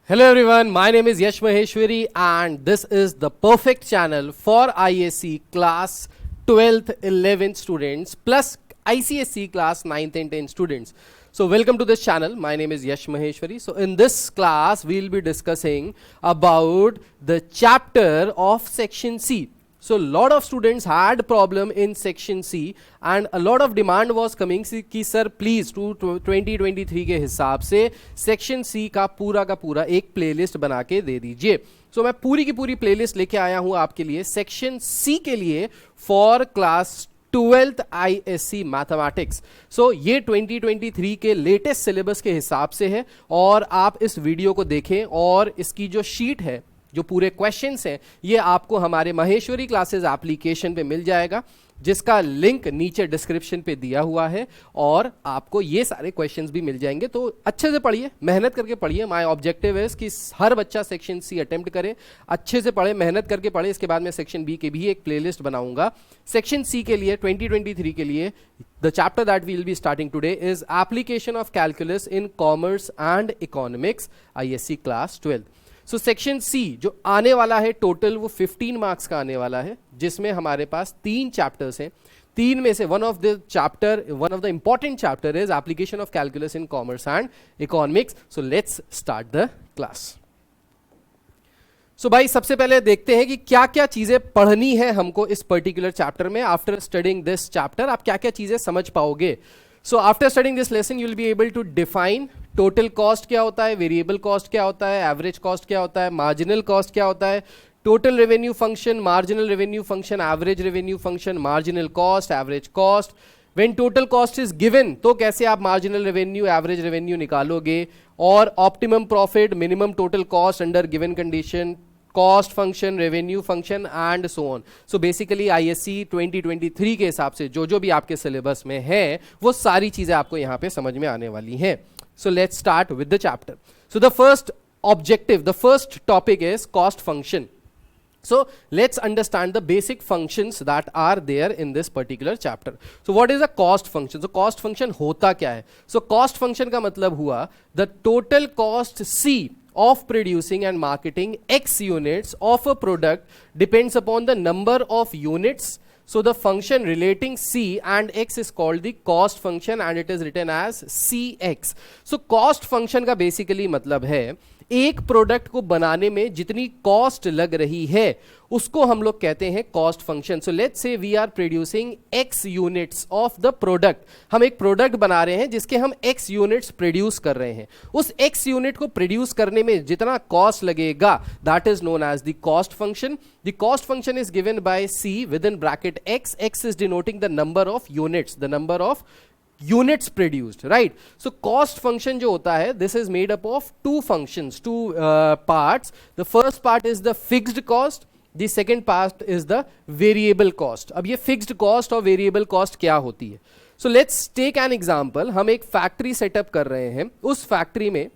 Hello everyone, my name is Yash Maheshwari and this is the perfect channel for ISC class 12th 11th students plus ICSE class 9th and 10th students. So welcome to this channel. My name is Yash Maheshwari. So in this class we will be discussing about the chapter of section C. So lot of students had problem in section C and a lot of demand was coming कि sir please 2023 के हिसाब से section C का पूरा एक playlist बना के दे दीजिए. सो मैं पूरी की पूरी प्लेलिस्ट लेके आया हूं आपके लिए सेक्शन सी के लिए for class 12th ISC mathematics. So ये 2023 के लेटेस्ट सिलेबस के हिसाब से है और आप इस वीडियो को देखें और इसकी जो शीट है, जो पूरे क्वेश्चंस हैं, ये आपको हमारे महेश्वरी क्लासेस एप्लीकेशन पे मिल जाएगा जिसका लिंक नीचे डिस्क्रिप्शन पे दिया हुआ है और आपको ये सारे क्वेश्चंस भी मिल जाएंगे. तो अच्छे से पढ़िए, मेहनत करके पढ़िए. माय ऑब्जेक्टिव है कि हर बच्चा सेक्शन सी अटेम्प्ट करे, अच्छे से पढ़े, मेहनत करके पढ़े. इसके बाद मैं सेक्शन बी के भी एक प्लेलिस्ट बनाऊंगा. सेक्शन सी के लिए 2023 के लिए the chapter that we will be starting today is application of calculus in commerce and economics ISC class 12. So section C जो आने वाला है टोटल वो 15 मार्क्स का आने वाला है, जिसमें हमारे पास 3 चैप्टर्स हैं. 3 में से one of the important chapter is application of calculus in commerce and economics. So let's start the class. So भाई सबसे पहले देखते हैं कि क्या क्या चीजें पढ़नी है हमको इस पर्टिकुलर चैप्टर में. आफ्टर स्टडिंग दिस चैप्टर आप क्या क्या चीजें समझ पाओगे. So after studying this lesson you will be able to define total cost क्या होता है, वेरिएबल कॉस्ट क्या होता है, एवरेज कॉस्ट क्या होता है, मार्जिनल कॉस्ट क्या होता है, total revenue function, marginal revenue function, average revenue function, marginal cost, average cost. When total cost is given तो कैसे आप मार्जिनल रेवेन्यू, एवरेज रेवेन्यू निकालोगे, और optimum profit, minimum total cost under given condition, cost function, revenue function and so on. So basically ISC 2023 के हिसाब से जो भी आपके सिलेबस में है वो सारी चीजें आपको यहां पे समझ में आने वाली हैं. So let's start with the chapter. So the first objective, the first topic is cost function. So let's understand the basic functions that are there in this particular chapter. So what is a cost function? So cost function होता क्या है? So cost function का मतलब हुआ the total cost C of producing and marketing X units of a product depends upon the number of units. So the function relating C and X is called the cost function and it is written as CX. So cost function का basically मतलब है एक product को बनाने में जितनी cost लग रही है उसको हम लोग कहते हैं cost function. So let's say we are producing X units of the product. हम एक प्रोडक्ट बना रहे हैं जिसके हम X यूनिट्स प्रोड्यूस कर रहे हैं. उस X यूनिट को प्रोड्यूस करने में जितना कॉस्ट लगेगा that is known as the cost function. The cost function is given by C with in bracket X. X is denoting the number of units, the number of units produced, right? So cost function जो होता है this is made up of two functions, two parts. The first part is the fixed cost, the second part is the variable cost. अब ये fixed cost और variable cost क्या होती है? So let's take an example. हम एक factory setup कर रहे हैं. उस फैक्ट्री में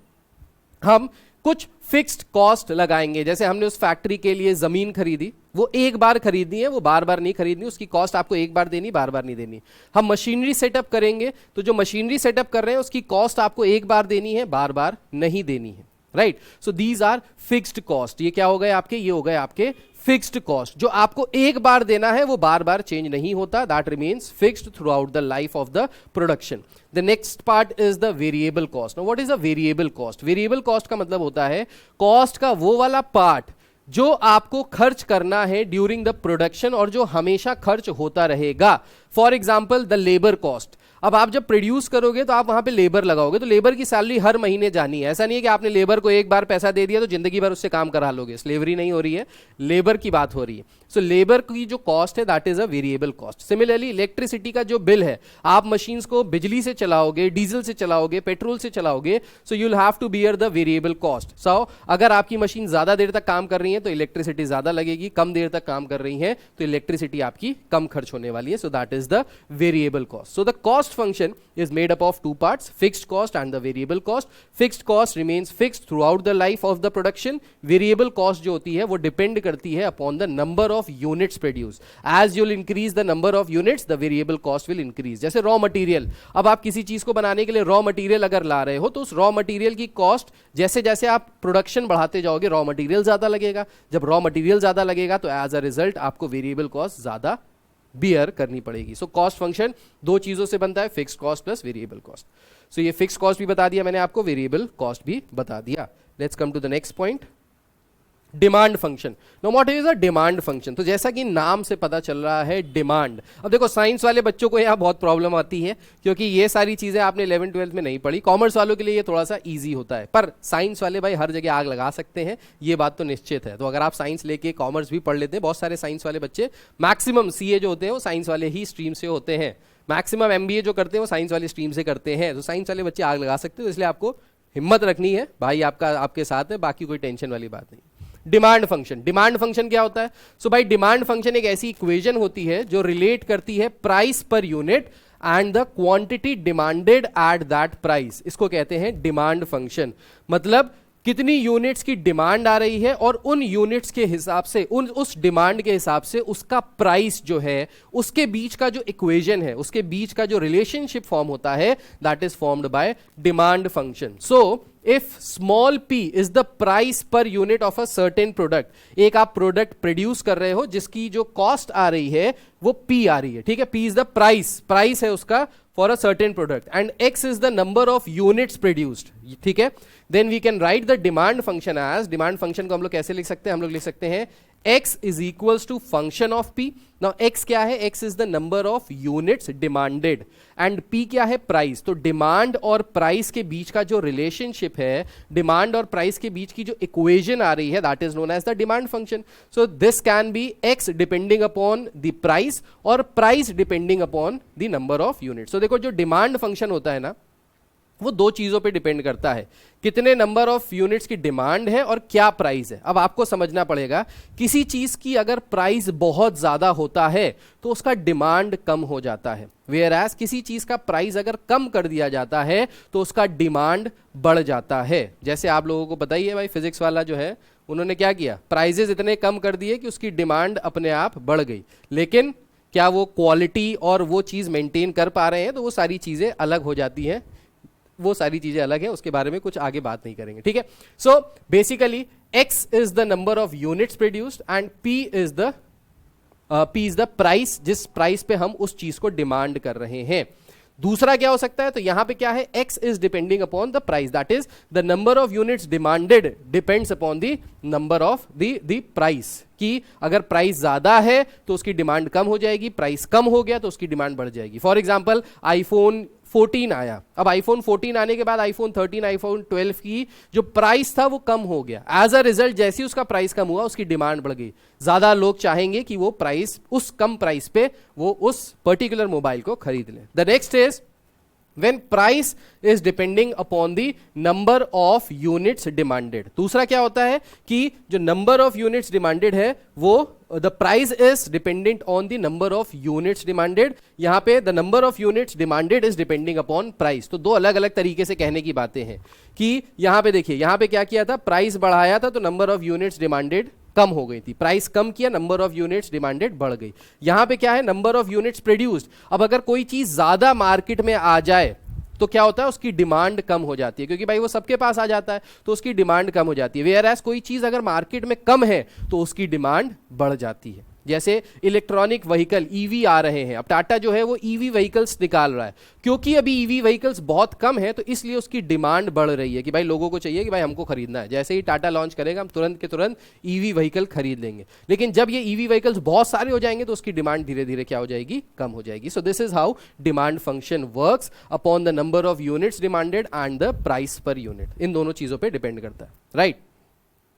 हम कुछ फिक्स्ड कॉस्ट लगाएंगे. जैसे हमने उस फैक्ट्री के लिए जमीन खरीदी, वो एक बार खरीदनी है, वो बार बार नहीं खरीदनी. उसकी कॉस्ट आपको एक बार देनी, बार बार नहीं देनी. हम मशीनरी सेटअप करेंगे तो जो मशीनरी सेटअप कर रहे हैं उसकी कॉस्ट आपको एक बार देनी है, बार बार नहीं देनी है, right? So these are fixed cost. ये क्या हो गए आपके? ये हो गए आपके फिक्स्ड कॉस्ट. जो आपको एक बार देना है वो बार बार चेंज नहीं होता, that remains fixed through out the life of the production. The next part is the variable cost. Now what is the variable cost? Variable cost का मतलब होता है कॉस्ट का वो वाला पार्ट जो आपको खर्च करना है ड्यूरिंग द प्रोडक्शन और जो हमेशा खर्च होता रहेगा. For example the labour cost. अब आप जब प्रोड्यूस करोगे तो आप वहां पे लेबर लगाओगे तो लेबर की सैलरी हर महीने जानी है. ऐसा नहीं है कि आपने लेबर को एक बार पैसा दे दिया तो जिंदगी भर उससे काम करा लोगे. स्लेवरी नहीं हो रही है, लेबर की बात हो रही है. सो लेबर की जो कॉस्ट है that is a variable cost. Similarly electricity का जो बिल है, आप मशीन्स को बिजली से चलाओगे, डीजल से चलाओगे, पेट्रोल से चलाओगे, so you will have to bear the variable cost. So अगर आपकी मशीन ज्यादा देर तक काम कर रही है तो इलेक्ट्रिसिटी ज्यादा लगेगी, कम देर तक काम कर रही है तो इलेक्ट्रिसिटी आपकी कम खर्च होने वाली है. सो that is the variable cost. So the cost cost function is made up of two parts, fixed cost and the variable cost. Fixed cost remains fixed throughout the life of the production. Variable cost जो होती है वो depend करती है upon the number of units produced. As you'll increase the number of units, the variable cost will increase. जैसे raw material, अब आप किसी चीज को बनाने के लिए raw material अगर ला रहे हो तो उस raw material की cost जैसे जैसे आप production बढ़ाते जाओगे raw material ज्यादा लगेगा. जब raw material ज्यादा लगेगा तो as a result आपको variable cost ज्यादा बियर करनी पड़ेगी. सो कॉस्ट फंक्शन दो चीजों से बनता है, fixed cost plus variable cost. So ये फिक्स्ड कॉस्ट भी बता दिया मैंने आपको, वेरिएबल कॉस्ट भी बता दिया. Let's come to the next point, demand function. Know what is a demand function? तो जैसा कि नाम से पता चल रहा है डिमांड. अब देखो साइंस वाले बच्चों को यहाँ बहुत प्रॉब्लम आती है क्योंकि ये सारी चीजें आपने 11th 12th में नहीं पढ़ी. कॉमर्स वालों के लिए ये थोड़ा सा इजी होता है, पर साइंस वाले भाई हर जगह आग लगा सकते हैं, ये बात तो निश्चित है. तो अगर आप साइंस लेके कॉमर्स भी पढ़ लेते हैं, बहुत सारे साइंस वाले बच्चे, मैक्सिमम सीए जो होते हैं वो साइंस वाले ही स्ट्रीम से होते हैं, मैक्सिमम एमबीए जो करते हैं वो साइंस वाली स्ट्रीम से करते हैं. तो साइंस वाले बच्चे आग लगा सकते हैं, इसलिए आपको हिम्मत रखनी है, भाई आपका आपके साथ है, बाकी कोई टेंशन वाली बात नहीं. Demand function. डिमांड फंक्शन क्या होता है? सो भाई डिमांड फंक्शन एक ऐसी इक्वेशन होती है जो रिलेट करती है price per unit and the quantity demanded at that price. इसको कहते हैं डिमांड फंक्शन. मतलब कितनी यूनिट्स की डिमांड आ रही है और उन यूनिट्स के हिसाब से, उस डिमांड के हिसाब से उसका प्राइस जो है, उसके बीच का जो इक्वेशन है, उसके बीच का जो रिलेशनशिप फॉर्म होता है, that is formed by demand function. So if small p is the price per unit of a certain product, एक आप प्रोडक्ट प्रोड्यूस कर रहे हो जिसकी जो कॉस्ट आ रही है वो p आ रही है, ठीक है, p is the price, price है उसका for a certain product, and x is the number of units produced, ठीक है. Then we can write the demand function as, demand function को हम लोग कैसे लिख सकते हैं? हम लोग लिख सकते हैं x is equals to function of p. Now x क्या है? x is the number of units demanded and p क्या है? प्राइस. तो डिमांड और प्राइस के बीच का जो रिलेशनशिप है, डिमांड और प्राइस के बीच की जो इक्वेशन आ रही है, that is known as the demand function. So this can be x depending upon the price और price depending upon the number of units. तो देखो जो डिमांड फंक्शन होता है ना, वो दो चीजों पे डिपेंड करता है, कितने नंबर ऑफ यूनिट्स की डिमांड है और क्या प्राइस है. अब आपको समझना पड़ेगा, किसी चीज की अगर प्राइस बहुत ज्यादा होता है तो उसका डिमांड कम हो जाता है, वेयर एज किसी चीज का प्राइस अगर कम कर दिया जाता है तो उसका डिमांड बढ़ जाता है. जैसे आप लोगों को पता ही है भाई, फिजिक्स वाला जो है उन्होंने क्या किया, प्राइजेस इतने कम कर दिए कि उसकी डिमांड अपने आप बढ़ गई, लेकिन क्या वो क्वालिटी और वो चीज मेंटेन कर पा रहे हैं? तो वो सारी चीजें अलग हो जाती हैं, वो सारी चीजें अलग है, उसके बारे में कुछ आगे बात नहीं करेंगे, ठीक है. So basically x is the number of units produced and p is the price, जिस प्राइस पे हम उस चीज को डिमांड कर रहे हैं. दूसरा क्या हो सकता है? तो यहां पे क्या है, x is depending upon the price, that is the number of units demanded depends upon the number of the price. कि अगर प्राइस ज्यादा है तो उसकी डिमांड कम हो जाएगी, प्राइस कम हो गया तो उसकी डिमांड बढ़ जाएगी. फॉर एग्जाम्पल आईफोन 14 आया, अब आईफोन 14 आने के बाद आईफोन 13, आईफोन 12 की जो प्राइस था वो कम हो गया. एज अ रिजल्ट जैसे ही उसका प्राइस कम हुआ उसकी डिमांड बढ़ गई, ज्यादा लोग चाहेंगे कि वो प्राइस, उस कम प्राइस पे वो उस पर्टिकुलर मोबाइल को खरीद लें. The next is when price is depending upon the number of units demanded. दूसरा क्या होता है कि जो number of units demanded है वो the price is dependent on the number of units demanded. यहां पे the number of units demanded is depending upon price. तो दो अलग अलग तरीके से कहने की बातें हैं कि यहां पे देखिए, यहां पे क्या किया था, प्राइस बढ़ाया था तो नंबर ऑफ यूनिट्स डिमांडेड कम हो गई थी, प्राइस कम किया, नंबर ऑफ यूनिट्स डिमांडेड बढ़ गई. यहां पे क्या है, नंबर ऑफ यूनिट्स प्रोड्यूस्ड. अब अगर कोई चीज ज्यादा मार्केट में आ जाए तो क्या होता है, उसकी डिमांड कम हो जाती है, क्योंकि भाई वो सबके पास आ जाता है तो उसकी डिमांड कम हो जाती है. वेयर एज कोई चीज अगर मार्केट में कम है तो उसकी डिमांड बढ़ जाती है. जैसे इलेक्ट्रॉनिक व्हीकल ईवी आ रहे हैं, अब टाटा जो है वो ईवी व्हीकल्स निकाल रहा है, क्योंकि अभी ईवी व्हीकल्स बहुत कम है तो इसलिए उसकी डिमांड बढ़ रही है कि भाई लोगों को चाहिए कि भाई हमको खरीदना है. जैसे ही टाटा लॉन्च करेगा हम तुरंत के तुरंत ईवी व्हीकल खरीद लेंगे, लेकिन जब ये ईवी व्हीकल्स बहुत सारे हो जाएंगे तो उसकी डिमांड धीरे धीरे क्या हो जाएगी, कम हो जाएगी. So this is how demand function works upon the number of units demanded and the price per unit. इन दोनों चीजों पर डिपेंड करता है, right.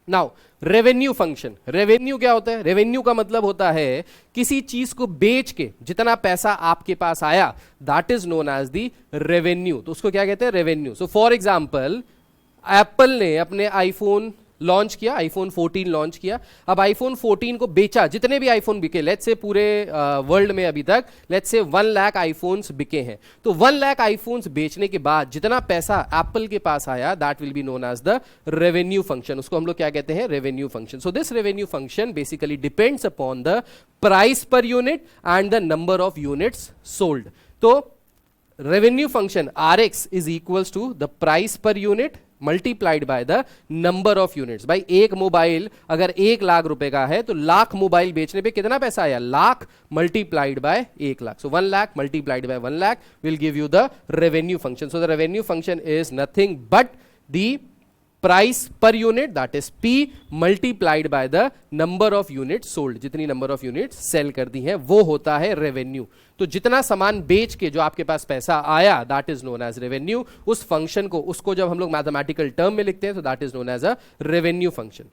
Now revenue function. Revenue क्या होता है? रेवेन्यू का मतलब होता है किसी चीज को बेच के जितना पैसा आपके पास आया, that is known as the revenue. तो उसको क्या कहते हैं, revenue. So for example Apple ने अपने आईफोन लॉन्च किया, आईफोन 14 लॉन्च किया। अब आईफोन 14 को बेचा, जितने भी आईफोन बिके, लेट्स से पूरे वर्ल्ड में अभी तक लेट्स से 1 लाख आईफोन्स बिके हैं, तो 1 लाख आईफोन्स बेचने के बाद जितना पैसा एप्पल के पास आया, that will be known as the revenue function. उसको हम लोग क्या कहते हैं? Revenue function. So this revenue function basically depends upon the price per unit and the number of units sold. तो revenue function RX is equals to the price per unit multiplied by the number of units. भाई एक mobile अगर 1 लाख रुपए का है तो lakh mobile बेचने पे कितना पैसा आया? Lakh multiplied by 1 lakh. So 1 lakh multiplied by 1 lakh will give you the revenue function. So the revenue function is nothing but the price per unit, that is P multiplied by the number of unit sold. जितनी number of unit cell कर दी है वो होता है revenue. तो जितना सामान बेच के जो आपके पास पैसा आया, that is known as revenue. उस फंक्शन को, उसको जब हम लोग मैथमेटिकल टर्म में लिखते हैं तो that is known as a revenue function.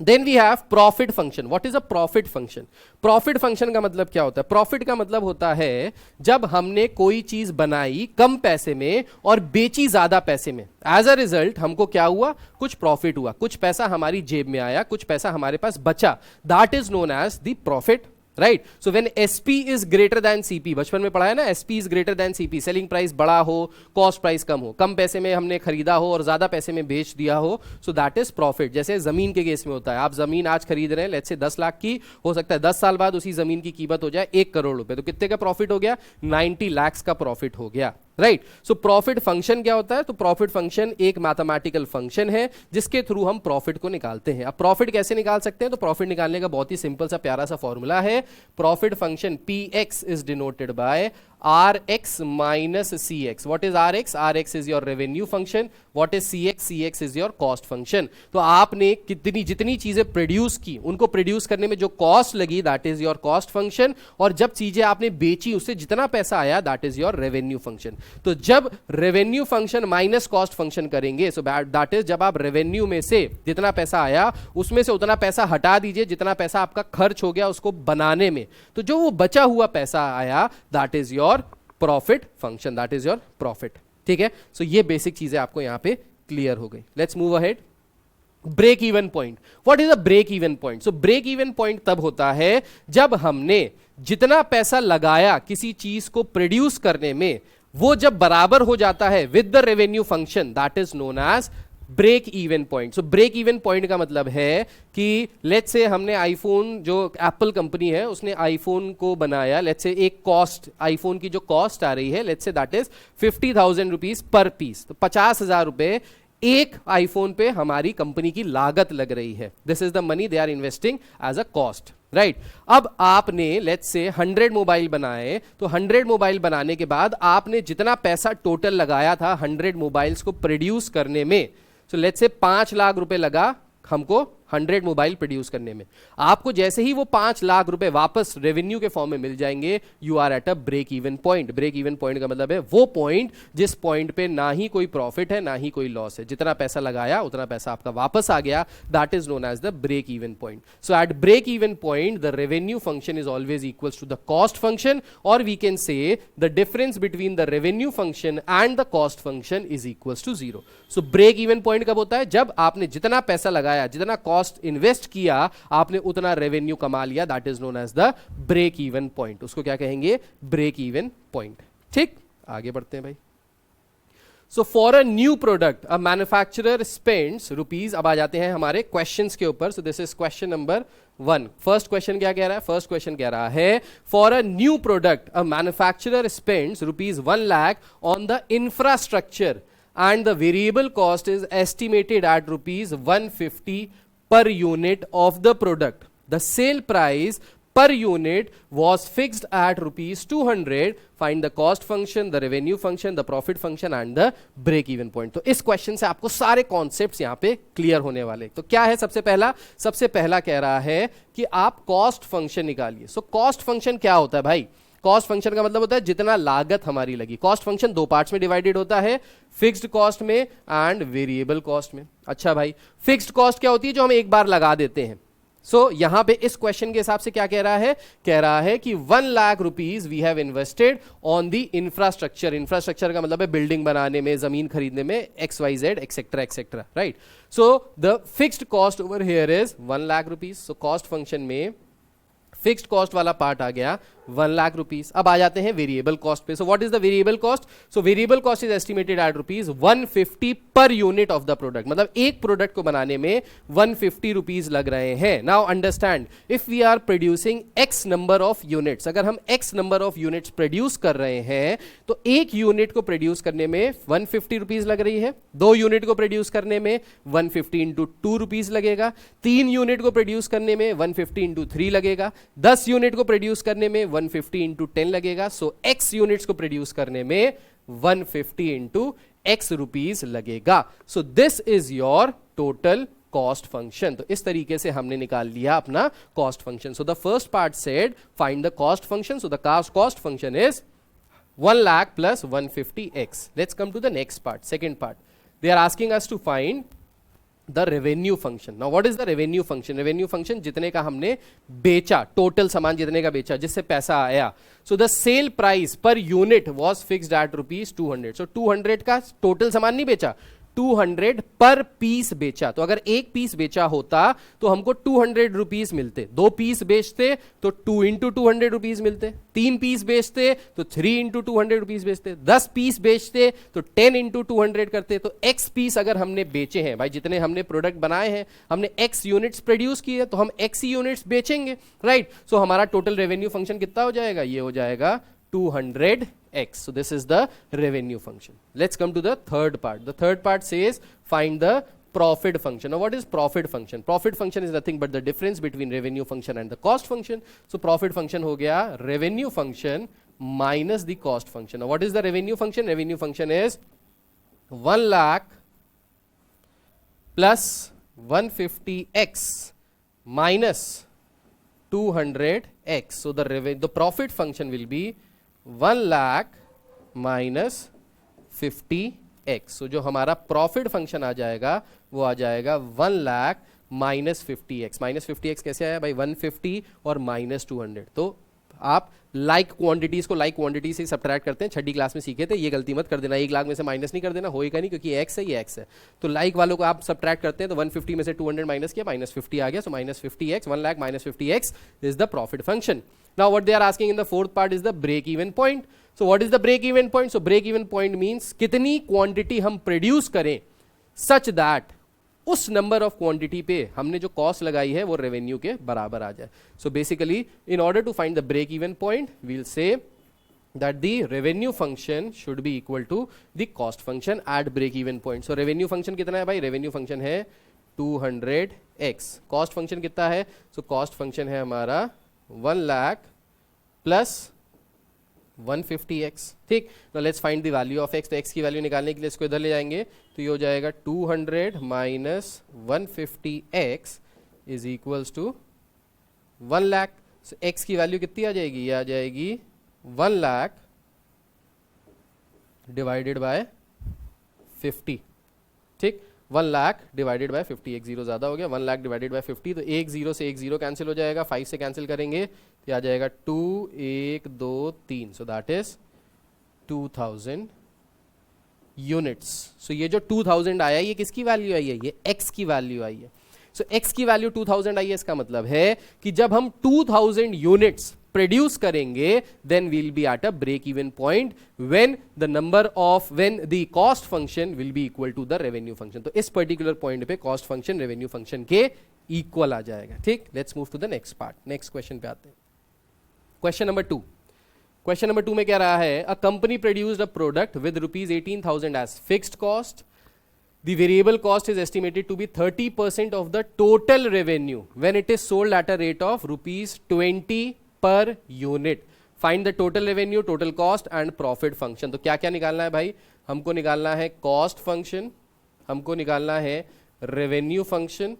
Then we have profit function. What is a profit function? Profit function का मतलब क्या होता है? प्रॉफिट का मतलब होता है जब हमने कोई चीज बनाई कम पैसे में और बेची ज्यादा पैसे में, एज अ रिजल्ट हमको क्या हुआ? कुछ प्रॉफिट हुआ, कुछ पैसा हमारी जेब में आया, कुछ पैसा हमारे पास बचा, that is known as the profit. Right? So when SP is greater than CP, बचपन में पढ़ा है ना, SP is greater than CP, selling price बड़ा हो, कॉस्ट प्राइस कम हो, कम पैसे में हमने खरीदा हो और ज्यादा पैसे में बेच दिया हो, सो दैट इज प्रॉफिट। जैसे जमीन के केस में होता है, आप जमीन आज खरीद रहे हैं लेट्स से 10 लाख की, हो सकता है 10 साल बाद उसी जमीन की कीमत हो जाए 1 करोड़ रुपए, तो कितने का प्रॉफिट हो गया? 90 लाख का प्रॉफिट हो गया। राइट? सो प्रॉफिट फंक्शन क्या होता है? तो प्रॉफिट फंक्शन एक मैथमेटिकल फंक्शन है जिसके थ्रू हम प्रॉफिट को निकालते हैं। अब प्रॉफिट कैसे निकाल सकते हैं? तो प्रॉफिट निकालने का बहुत ही सिंपल सा प्यारा सा फॉर्मूला है। Profit function PX is denoted by RX minus CX. What is RX? RX is your revenue function. What is CX? CX is your cost function. तो आपने जितनी चीजें प्रोड्यूस की, उनको प्रोड्यूस करने में जो कॉस्ट लगी, that is your cost function. और जब चीजें आपने बेची उससे जितना पैसा आया, that is your revenue function. तो जब revenue function minus cost function करेंगे, सो दैट इज जब आप रेवेन्यू में से जितना पैसा आया उसमें से उतना पैसा हटा दीजिए जितना पैसा आपका खर्च हो गया उसको बनाने में, तो जो वो बचा हुआ पैसा आया, that is your profit function, that is your profit. ठीक है? सो ये बेसिक चीजें आपको यहां पे क्लियर हो गई। Let's move ahead. Break even point. What is a break even point? So break even point तब होता है जब हमने जितना पैसा लगाया किसी चीज को प्रोड्यूस करने में, वो जब बराबर हो जाता है with the revenue function, that is known as break even point. So break even point का मतलब है कि लेट्स से हमने आईफोन, जो एप्पल कंपनी है उसने आईफोन को बनाया, लेट्स से एक कॉस्ट, आईफोन की जो कॉस्ट आ रही है let's say that is 50,000 rupees per piece, तो 50,000 रुपए एक आईफोन पे हमारी कंपनी की लागत लग रही है। This is the money they are investing as a cost. Right? अब आपने लेट्स से 100 मोबाइल बनाए, तो 100 मोबाइल बनाने के बाद आपने जितना पैसा टोटल लगाया था 100 मोबाइल्स को प्रोड्यूस करने में, सो लेट्स से 5 लाख रुपए लगा हमको 100 मोबाइल प्रोड्यूस करने में। आपको जैसे ही वो 5 लाख रुपए वापस रेवेन्यू के फॉर्म में मिल जाएंगे, you are at a break even point. Break even point का मतलब है वो पॉइंट जिस पॉइंट पे ना ही कोई प्रॉफिट है ना ही कोई लॉस है, जितना पैसा लगाया उतना पैसा आपका वापस आ गया, that is known as the break even point. So at break even point the revenue function is always equals to the cost function, और we can say the difference between the revenue function and the cost function is equals to 0। So break even point कब होता है? जब आपने जितना पैसा लगाया, जितना कॉस्ट इन्वेस्ट किया, आपने उतना रेवेन्यू कमा लिया, that is known as the break even point. उसको क्या कहेंगे? Break even point. ठीक, आगे बढ़ते हैं भाई। So for a new product a manufacturer spends rupees, अब आ जाते हैं हमारे क्वेश्चंस के ऊपर। So this is question number 1। First question क्या कह रहा है? फर्स्ट क्वेश्चन कह रहा है for a new product a manufacturer spends rupees 1 lakh on the infrastructure and the variable cost is estimated at rupees 150 per unit of the product. The sale price per unit was fixed at rupees 200. Find the cost function, the revenue function, the profit function and the break even point. तो इस question से आपको सारे concepts यहां पे clear होने वाले। तो क्या है सबसे पहला कह रहा है कि आप कॉस्ट फंक्शन निकालिए। सो कॉस्ट फंक्शन क्या होता है भाई? कॉस्ट फंक्शन का मतलब होता है जितना लागत हमारी लगी। कॉस्ट फंक्शन 2 पार्ट्स में डिवाइडेड होता है, फिक्स्ड कॉस्ट में एंड वेरिएबल कॉस्ट में। अच्छा भाई, फिक्स्ड कॉस्ट क्या होती है? जो हम एक बार लगा देते हैं। यहां पे इस क्वेश्चन के हिसाब से क्या कह रहा है, कह रहा है कि 1 lakh rupees we have invested on the infrastructure. Infrastructure का मतलब है बिल्डिंग बनाने में, जमीन खरीदने में, XYZ etcetera etcetera, right. So the fixed cost over here is 1 lakh rupees. So cost function में फिक्स्ड कॉस्ट वाला पार्ट आ गया 1 लाख रुपीज। अब आ जाते हैं वेरिएबल कॉस्ट पे। So what is the variable cost? So variable cost is estimated at rupees 150 per unit of the product. मतलब एक प्रोडक्ट को बनाने में 150 रुपीज लग रहे हैं। Now understand, if we are producing X number of units, अगर हम X number of units produce कर रहे हैं तो एक यूनिट को प्रोड्यूस करने में 150 रुपीज लग रही है। 2 यूनिट को प्रोड्यूस करने में 150 इंटू 2 रुपीज लगेगा। 3 यूनिट को प्रोड्यूस करने में 150 इंटू 3 लगेगा। 10 यूनिट को प्रोड्यूस करने में 150 इंटू 10 लगेगा। सो एक्स यूनिट्स को प्रोड्यूस करने में 150 इंटू एक्स रुपीज लगेगा। सो this is your total cost function. तो इस तरीके से हमने निकाल लिया अपना cost function. So the first part said find the cost function. So the cost function is 1 lakh plus 150x. Let's come to the next part, second part. They are asking us to find the revenue function. Now what is the revenue function? Revenue function जितने का हमने बेचा, total सामान जितने का बेचा, जिससे पैसा आया. So the sale price per unit was fixed at rupees 200. So 200 का टोटल सामान नहीं बेचा, 200 पर पीस बेचा. तो अगर एक पीस बेचा होता तो हमको 200 रुपीज मिलते. 2 पीस बेचते तो 2 इंटू 200 रुपीज मिलते. 3 पीस बेचते तो 3 इंटू 200 रुपीज बेचते. 10 पीस बेचते तो 10 इंटू 200 करते. तो x पीस अगर हमने बेचे हैं, भाई जितने हमने प्रोडक्ट बनाए हैं, हमने x यूनिट्स प्रोड्यूस किए तो हम x यूनिट्स बेचेंगे, राइट. सो हमारा टोटल रेवेन्यू फंक्शन कितना हो जाएगा? ये हो जाएगा 200x. So this is the revenue function. Let's come to the third part. The third part says find the profit function. Now what is profit function? Profit function is nothing but the difference between revenue function and the cost function. So profit function हो गया revenue function minus the cost function. Now what is the revenue function? Revenue function is 1 lakh plus 150x minus 200x. So the profit function will be 1 lakh minus 50x. सो जो हमारा profit function आ जाएगा वो आ जाएगा 1 lakh minus 50x. Minus 50x कैसे आया भाई? 150 और minus 200. तो आप लाइक क्वांटिटीज को लाइक क्वांटिटी से सब्ट्रैक्ट करते हैं. छठी क्लास में सीखे थे, ये गलती मत कर देना. 1 लाख में से माइनस नहीं कर देना, होएगा नहीं, क्योंकि x है, ये x है. तो लाइक वालों को आप सब्ट्रैक्ट करते हैं तो 150 में से 200 माइनस किया, माइनस 50 आ गया. So minus 50x, 1 lakh minus 50x is the profit function. Now what they are asking in the fourth part is the break even point. So what is the break even point? So break even point means कितनी quantity हम produce करें such that उस number of quantity पे हमने जो cost लगाई है वो रेवेन्यू के बराबर आ जाए. So basically in order to find the break even point we will say that the revenue function should be equal to the cost function at break even point. So revenue function कितना है भाई? revenue function है 200x. cost function कितना है? So cost function है हमारा 1 lakh plus 150x. ठीक. Now let's find the value of x. तो x की वैल्यू निकालने के लिए इसको इधर ले जाएंगे तो ये हो जाएगा 200 minus 150x is equals to 1 lakh. So x की वैल्यू कितनी आ जाएगी? ये आ जाएगी 1 लाख डिवाइडेड बाय 50. ठीक. 1 लाख डिवाइडेड बाय 50. एक जीरो ज्यादा हो गया. 1 लाख डिवाइडेड बाय 50. तो एक जीरो से एक जीरो कैंसिल हो जाएगा. 5 से कैंसिल करेंगे तो आ जाएगा 2 1 2 3. So that is 2000 units. So ये जो 2000 आया ये किसकी वैल्यू आई है? ये x की वैल्यू आई है. सो x की वैल्यू 2000 आई है. इसका मतलब है कि जब हम 2000 यूनिट्स प्रोड्यूस करेंगे then we'll be at a break even point when the cost function will be equal to the revenue function. तो इस पर्टिकुलर पॉइंट पे कॉस्ट फंक्शन रेवेन्यू फंक्शन के इक्वल आ जाएगा. ठीक. Let's move to the next part. Next question पे आते हैं. Question number 2. क्वेश्चन नंबर 2 में क्या रहा है? A company produced a product with rupees 18,000 as fixed cost. The variable cost is estimated to be 30% of the total revenue when it is sold at a rate of rupees 20 per unit. Find the total revenue, total cost and profit function. तो क्या क्या निकालना है भाई? हमको निकालना है cost function, हमको निकालना है revenue function,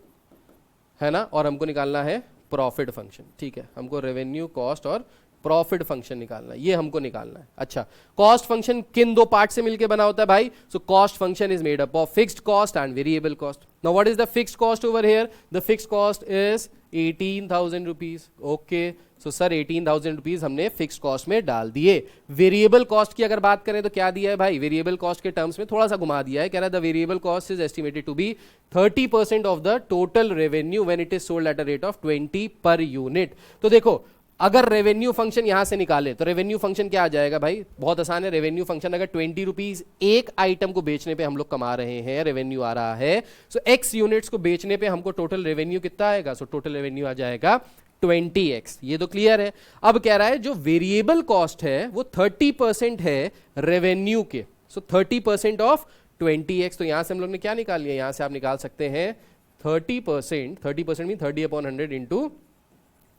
है ना, और हमको निकालना है profit function. ठीक है. हमको revenue, cost और प्रॉफिट फंक्शन निकालना है, ये हमको निकालना है। अच्छा, कॉस्ट फंक्शन किन दो पार्ट से मिलके बना होता है भाई? So cost function is made up of fixed cost and variable cost. Now what is the fixed cost over here? The fixed cost is 18,000 rupees. Okay, so sir 18,000 rupees हमने fixed cost में डाल दिए। Variable cost की अगर बात करें तो क्या दिया है भाई? वेरिएबल कॉस्ट के टर्म्स में थोड़ा सा घुमा दिया है, कह रहा है the variable cost is estimated to be 30% of the total revenue when it is sold at a rate of 20 per unit. तो देखो, अगर रेवेन्यू फंक्शन यहां से निकाले तो रेवेन्यू फंक्शन क्या आ जाएगा भाई? बहुत आसान है। रेवेन्यू फंक्शन अगर 20 रुपीज एक आइटम को बेचने पे हम लोग कमा रहे हैं, रेवेन्यू आ रहा है, सो एक्स यूनिट्स को बेचने पे हमको टोटल रेवेन्यू कितना आएगा? सो टोटल रेवेन्यू आ जाएगा 20x। ये तो क्लियर है। अब कह रहा है जो वेरिएबल कॉस्ट है वो 30% है रेवेन्यू के, सो 30% ऑफ 20x। तो यहां से हम लोग ने क्या निकाल लिया? यहां से आप निकाल सकते हैं 30% मीन 30/100 इंटू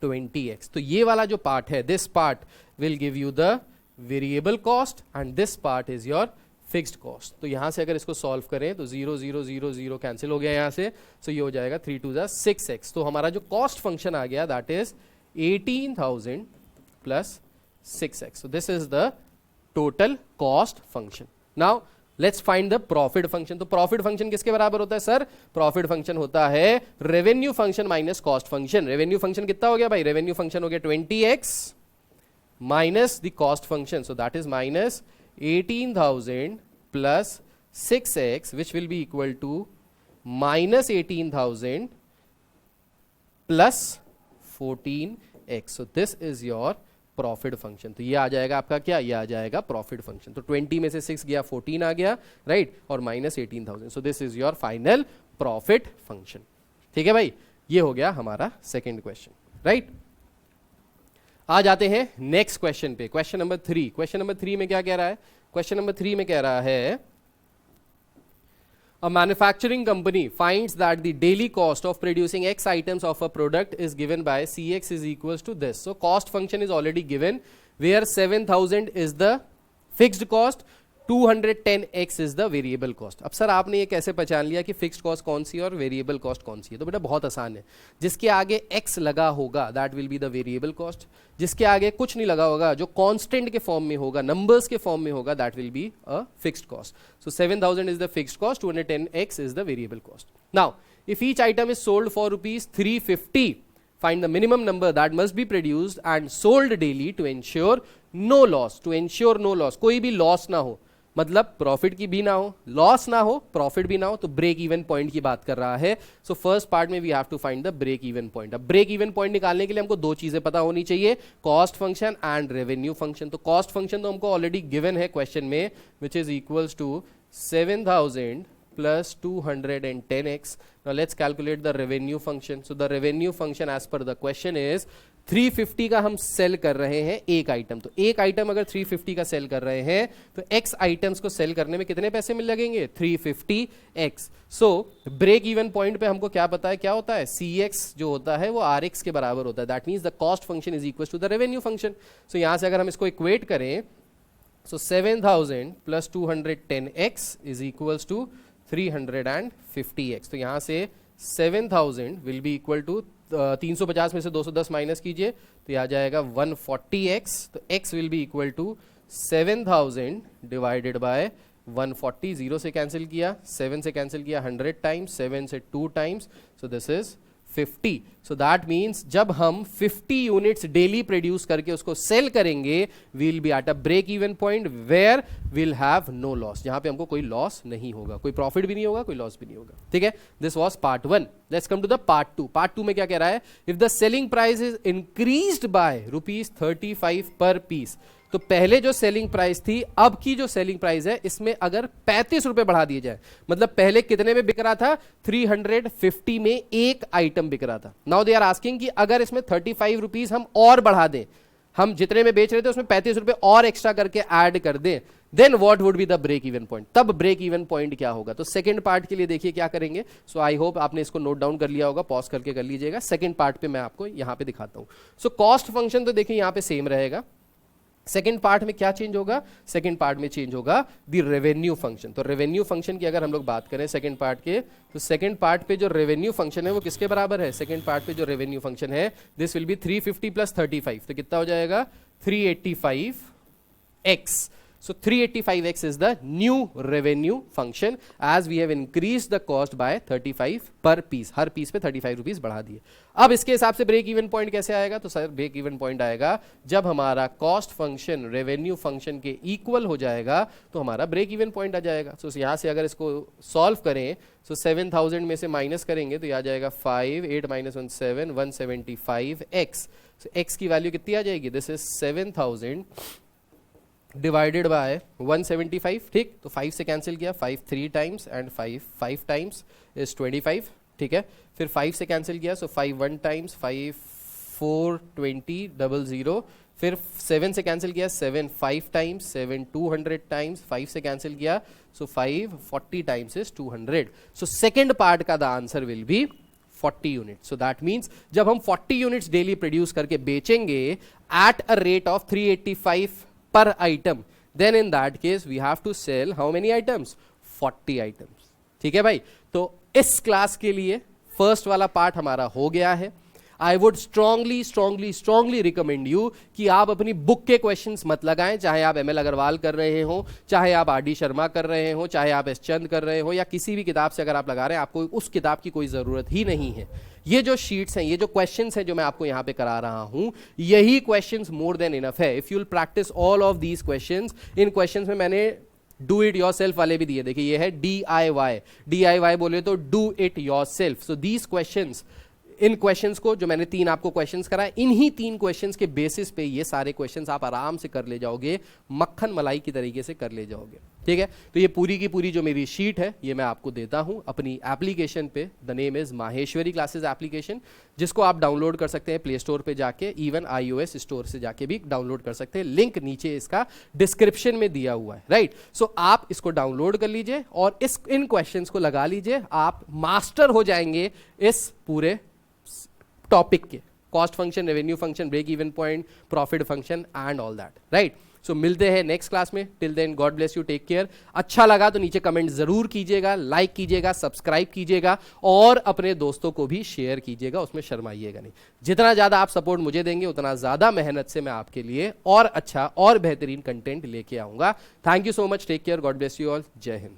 20x। तो ये वाला जो पार्ट है, this part will give you the variable cost and this part is your fixed cost. तो यहां से अगर इसको सॉल्व करें तो 0 0 0 0 कैंसिल हो गया यहां से, सो ये हो जाएगा 3 2 6x। तो हमारा जो कॉस्ट फंक्शन आ गया that is 18,000 plus 6x। So this is the total cost function. Now let's find the profit function. तो प्रॉफिट फंक्शन किसके बराबर होता है सर? प्रॉफिट फंक्शन होता है revenue function minus cost function. Revenue function कितना हो गया भाई? रेवेन्यू फंक्शन हो गया 20x minus the cost function, so that is minus 18,000 plus 6x which will be equal to minus 18,000 plus 14x. So this is your profit function. तो ये आ जाएगा आपका क्या? ये आ जाएगा प्रॉफिट फंक्शन। तो 20 में से 6 गया, 14 आ गया, राइट, और minus 18,000। So this is your final profit function. ठीक है भाई, ये हो गया हमारा सेकेंड क्वेश्चन, राइट। आ जाते हैं नेक्स्ट क्वेश्चन पे, क्वेश्चन नंबर 3। क्वेश्चन नंबर 3 में क्या कह रहा है? क्वेश्चन नंबर 3 में कह रहा है a manufacturing company finds that the daily cost of producing x items of a product is given by cx is equals to this. So cost function is already given where 7,000 is the fixed cost, 210x is the variable cost. अब sir आपने ये कैसे पहचान लिया कि fixed cost कौन सी है और वेरिएबल कॉस्ट कौन सी है? तो बेटा बहुत आसान है, जिसके आगे x लगा होगा that will be the variable cost, जिसके आगे कुछ नहीं लगा होगा, जो कांस्टेंट के फॉर्म में होगा, नंबर्स के फॉर्म में होगा, that will be a fixed cost. So 7000 is the fixed cost, 210x is the variable cost. Now if each item is sold for rupees 350, find the minimum number that must be produced and sold daily to ensure no loss. To ensure no loss, कोई भी loss ना हो, मतलब profit की भी ना हो, loss ना हो, प्रॉफिट भी ना हो, तो ब्रेक इवन पॉइंट की बात कर रहा है. सो फर्स्ट पार्ट में we have to find the break even point. अब ब्रेक इवन पॉइंट निकालने के लिए हमको दो चीजें पता होनी चाहिए, cost function and revenue function. तो कॉस्ट फंक्शन तो हमको ऑलरेडी गिवन है क्वेश्चन में, which is equals to 7000 plus 210x. Now let's calculate the revenue function. So the revenue function as per the question is 350 का हम cell कर रहे हैं एक आइटम. तो एक आइटम अगर 350 का सेल कर रहे हैं तो x आइटम्स को सेल करने में कितने पैसे मिल लगेंगे? 350x. सो ब्रेक इवन पॉइंट पे हमको क्या पता है, क्या होता है? cx जो होता है वो rx के बराबर होता है. That means the cost function is equal to the revenue function. So यहां से अगर हम इसको इक्वेट करें, so 7000 plus 210x is equals to 350x. तो यहां से 7000 विल बी इक्वल टू 350 में से 210 माइनस कीजिए तो यह आ जाएगा 140x. तो x will be equal to 7000 divided by 140. 0 से कैंसिल किया, 7 से कैंसिल किया 100 टाइम्स, 7 से 2 times, so this is 50. So that means जब हम 50 यूनिट्स डेली प्रोड्यूस करके उसको सेल करेंगे, we'll be at a break even point where will have no loss. जहां पे हमको कोई लॉस नहीं होगा, कोई प्रॉफिट भी नहीं होगा, कोई लॉस भी नहीं होगा. ठीक है, this was part 1. Let's come to the part 2. Part 2 में क्या कह रहा है? If the selling price is increased by ₹35 per piece. तो पहले जो सेलिंग प्राइस थी, अब की जो सेलिंग प्राइस है, इसमें अगर 35 रुपए बढ़ा दिए जाए, मतलब पहले कितने में बिक रहा था? 350 में एक आइटम बिक रहा था. नाउ दे आर आस्किंग कि अगर इसमें 35 रुपीज हम और बढ़ा दें, हम जितने में बेच रहे थे उसमें 35 रुपए और एक्स्ट्रा करके ऐड कर दें, then what would be the break even point. तब ब्रेक इवन पॉइंट क्या होगा? तो सेकंड पार्ट के लिए देखिए क्या करेंगे. सो आई होप आपने इसको नोट डाउन कर लिया होगा, पॉज करके कर लीजिएगा. सेकंड पार्ट पे मैं आपको यहां पे दिखाता हूं. सो कॉस्ट फंक्शन तो देखिए यहां पे सेम रहेगा. सेकेंड पार्ट में क्या चेंज होगा? सेकेंड पार्ट में चेंज होगा द रेवेन्यू फंक्शन. तो रेवेन्यू फंक्शन की अगर हम लोग बात करें सेकेंड पार्ट के, तो सेकेंड पार्ट पे जो रेवेन्यू फंक्शन है वो किसके बराबर है? सेकेंड पार्ट पे जो रेवेन्यू फंक्शन है, दिस विल बी 350 प्लस 35. तो कितना हो जाएगा? 385x. So 385x is the new revenue function as we have increased the cost by 35 per piece. हर पीस पे 35 रुपीस बढ़ा दिए. अब इसके हिसाब से ब्रेक इवन पॉइंट कैसे आएगा? तो सर ब्रेक इवन पॉइंट आएगा जब हमारा कॉस्ट फंक्शन रेवेन्यू फंक्शन के इक्वल हो जाएगा तो हमारा ब्रेक इवन पॉइंट आ जाएगा. सो यहाँ से अगर इसको सॉल्व करें तो 7000 में से माइनस करेंगे तो ये आ जाएगा 5, 8 - 1 7, 175x. So x की वैल्यू कितनी आ जाएगी? This is 7000 divided bye 175. ठीक, तो 5 से कैंसिल किया, 5 3 टाइम्स एंड 5 5 टाइम्स इज 25. ठीक है, फिर 5 से कैंसिल किया, सो 5 1 टाइम्स, 5 4 20 00. फिर 7 से कैंसिल किया, 7 5 टाइम्स, 7 200 टाइम्स, 5 से कैंसिल किया, so 5 40 times is 200. So second part का the answer will be 40 unit. So that means जब हम 40 यूनिट्स डेली प्रोड्यूस करके बेचेंगे at a rate of 385 per item, then in that case we have to sell how many items? 40 items. ठीक है भाई, तो इस क्लास के लिए फर्स्ट वाला पार्ट हमारा हो गया है. I would strongly recommend you कि आप अपनी बुक के क्वेश्चंस मत लगाएं, चाहे आप एमएल अग्रवाल कर रहे हो, चाहे आप आर डी शर्मा कर रहे हो, चाहे आप एस चंद कर रहे हो, या किसी भी किताब से अगर आप लगा रहे हैं, आपको उस किताब की कोई जरूरत ही नहीं है. ये जो शीट्स हैं, ये जो क्वेश्चंस हैं जो मैं आपको यहां पे करा रहा हूं, यही क्वेश्चंस मोर देन इनफ है. If you will practice all of these questions, in questions में मैंने डू इट योर सेल्फ वाले भी दिए. देखिए ये है DIY बोले तो do it your self. So these questions, in questions को जो मैंने 3 आपको क्वेश्चंस कराए, इन्हीं 3 क्वेश्चंस के बेसिस पे ये सारे क्वेश्चंस आप आराम से कर ले जाओगे, मक्खन मलाई की तरीके से कर ले जाओगे. ठीक है, तो ये पूरी की पूरी जो मेरी शीट है ये मैं आपको देता हूं अपनी एप्लीकेशन पे. The name is Maheshwari classes application, जिसको आप डाउनलोड कर सकते हैं प्ले स्टोर पे जाके, इवन iOS स्टोर से जाके भी डाउनलोड कर सकते हैं. लिंक नीचे इसका डिस्क्रिप्शन में दिया हुआ है. राइट, सो आप इसको डाउनलोड कर लीजिए और इन क्वेश्चंस को लगा लीजिए. आप मास्टर हो जाएंगे इस पूरे टॉपिक के, cost function, revenue function, break even point, profit function and all that. Right, so मिलते हैं नेक्स्ट क्लास में. Till then God bless you, take care. अच्छा लगा तो नीचे कमेंट जरूर कीजिएगा, लाइक कीजिएगा, सब्सक्राइब कीजिएगा और अपने दोस्तों को भी शेयर कीजिएगा, उसमें शर्माइएगा नहीं. जितना ज्यादा आप सपोर्ट मुझे देंगे उतना ज्यादा मेहनत से मैं आपके लिए और अच्छा और बेहतरीन कंटेंट लेके आऊंगा. Thank you so much, take care, God bless you all, जय हिंद.